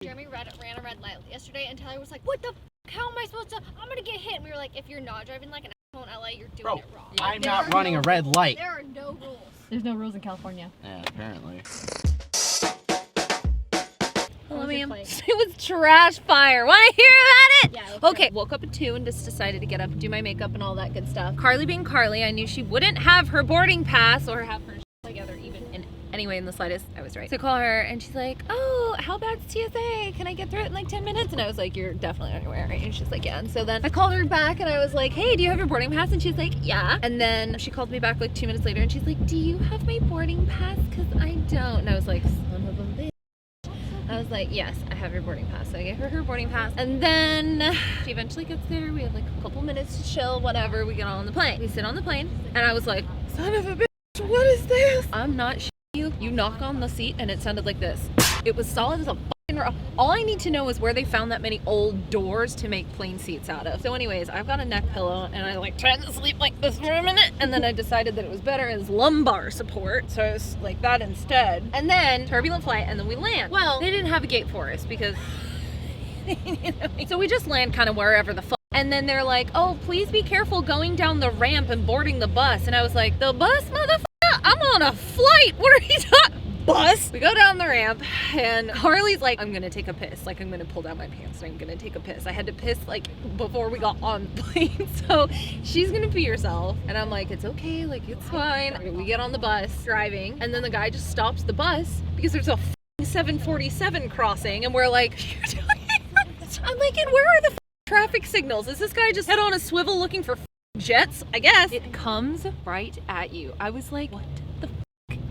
Jeremy ran a red light yesterday, and Tyler was like, "What the? How am I supposed to? I'm gonna get hit." And we were like, "If you're not driving like an asshole in LA, you're doing it wrong." Yeah, I'm not running a red light. There are no rules. There's no rules in California. Yeah, apparently. Hello, ma'am. It was trash fire. Want to hear about it? Yeah. Okay. Woke up at 2 and just decided to get up, do my makeup and all that good stuff. Carly being Carly, I knew she wouldn't have her boarding pass or have her together even in any way in the slightest. I was right. So I call her and she's like, "Oh, how bad's TSA? Can I get through it in like 10 minutes?" And I was like, "You're definitely on your way, right?" And she's like, "Yeah." And so then I called her back and I was like, "Hey, do you have your boarding pass?" And she's like, "Yeah." And then she called me back like 2 minutes later and she's like, "Do you have my boarding pass? Because I don't." And I was like, "Son of a bitch." I was like, "Yes, I have your boarding pass." So I gave her her boarding pass. And then she eventually gets there. We have like a couple minutes to chill, whatever. We get on the plane. We sit on the plane and I was like, "Son of a bitch, what is this?" I'm not you. You knock on the seat and it sounded like this. It was solid as a fucking rock. All I need to know is where they found that many old doors to make plane seats out of. So anyways, I've got a neck pillow and I like tried to sleep like this for a minute and then I decided that it was better as lumbar support. So it's like that instead. And then turbulent flight and then we land. Well, they didn't have a gate for us because so we just land kind of wherever the fuck. And then they're like, "Oh, please be careful going down the ramp and boarding the bus." And I was like, "The bus, motherfucker? I'm on a flight. What are you talking? Bus?" We go down the ramp and Carly's like, "I'm gonna take a piss. Like, I'm gonna pull down my pants and I'm gonna take a piss." I had to piss like before we got on the plane. So she's gonna pee herself. And I'm like, "It's okay, like it's fine." We get on the bus driving and then the guy just stops the bus because there's a 747 crossing and we're like, "You're doing it?" I'm like, "And where are the traffic signals? Is this guy just head on a swivel looking for jets?" I guess. It comes right at you. I was like, "What the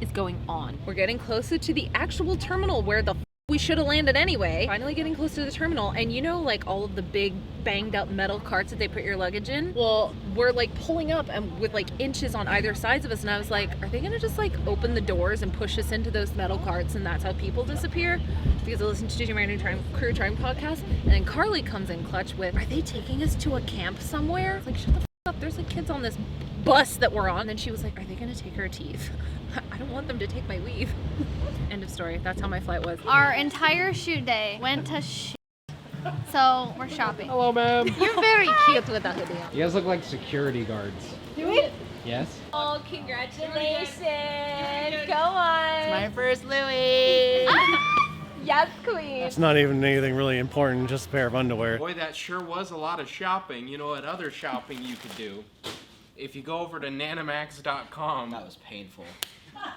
is going on?" We're getting closer to the actual terminal where the we should have landed anyway. Finally getting close to the terminal, and you know, like all of the big banged up metal carts that they put your luggage in? Well, we're like pulling up and with like inches on either sides of us, and I was like, "Are they gonna just like open the doors and push us into those metal carts and that's how people disappear?" Because I listened to my new Crew Time podcast, and then Carly comes in clutch with, "Are they taking us to a camp somewhere?" It's like, "Shut the f up, there's like kids on this bus that we're on." And then she was like, "Are they gonna take her teeth?" I don't want them to take my weave. End of story. That's how my flight was. Our entire shoot day went to so we're shopping. Hello, ma'am. You're very cute with that hoodie on. You guys look like security guards. Do we? Yes? Oh, congratulations. Go on. It's my first Louis. Yes, queen. It's not even anything really important, just a pair of underwear. Boy, that sure was a lot of shopping. You know what other shopping you could do? If you go over to Nanamacs.com. That was painful.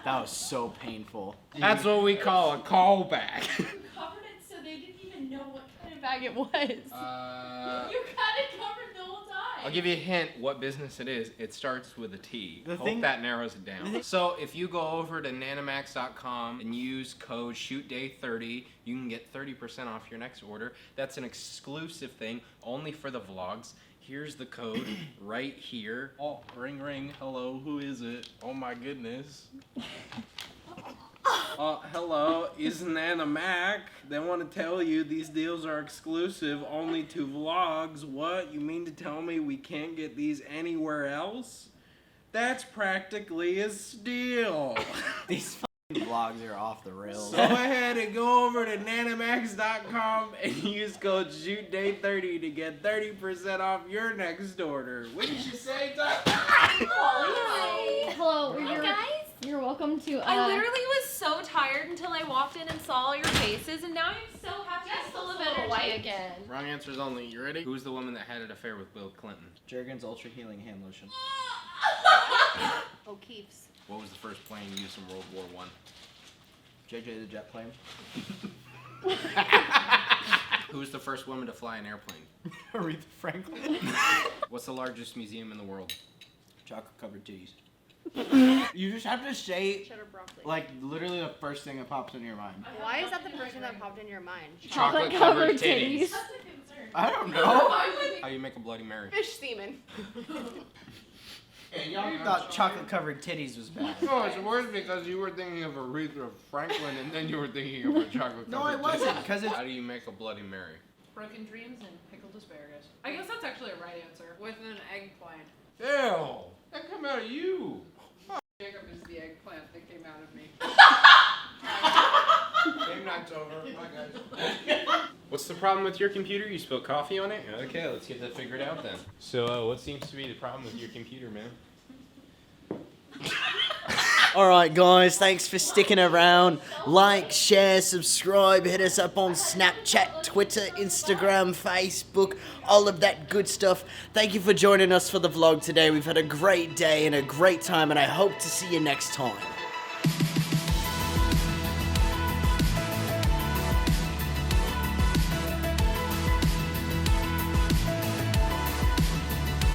That was so painful. That's what we call a callback. You covered it so they didn't even know what kind of bag it was. You had it covered the whole time. I'll give you a hint what business it is. It starts with a T. The Hope thing- that narrows it down. So if you go over to Nanamacs.com and use code SHOOTDAY30, you can get 30% off your next order. That's an exclusive thing only for the vlogs. Here's the code right here. Oh, ring ring. Hello, who is it? Oh my goodness. Hello, is Nanamac. They want to tell you these deals are exclusive only to vlogs. What? You mean to tell me we can't get these anywhere else? That's practically a steal. These fucking vlogs are off the rails. So go ahead and go over to Nanamacs.com and use code SHOOTDAY30 to get 30% off your next order. What did you say, Doc? Hello, you're welcome to. I literally was so tired until I walked in and saw all your faces, and now I'm so happy I'm full of energy again. Wrong answers only. You ready? Who's the woman that had an affair with Bill Clinton? Jergens Ultra Healing Hand Lotion. O'Keefe's. What was the first plane used in World War I? JJ the jet plane. Who was the first woman to fly an airplane? Aretha Franklin. What's the largest museum in the world? Chocolate covered titties. You just have to say, Cheddar broccoli. like, literally the first thing that pops into your mind. Why is that the first thing that popped in your mind? Chocolate-covered titties. That's a concern. I don't know. How do you make a Bloody Mary? Fish semen. Y'all thought chocolate covered titties was bad. No, it's worse because you were thinking of Aretha Franklin and then you were thinking of a chocolate-covered No, I wasn't, titties. because it's... How do you make a Bloody Mary? Broken dreams and pickled asparagus. I guess that's actually a right answer. With an eggplant. Ew! That come out of you! Jacob is the eggplant that came out of me. Game night's over. Bye, guys. What's the problem with your computer? You spilled coffee on it? Okay, let's get that figured out then. So, what seems to be the problem with your computer, man? Alright guys, thanks for sticking around. Like, share, subscribe, hit us up on Snapchat, Twitter, Instagram, Facebook, all of that good stuff. Thank you for joining us for the vlog today. We've had a great day and a great time, and I hope to see you next time.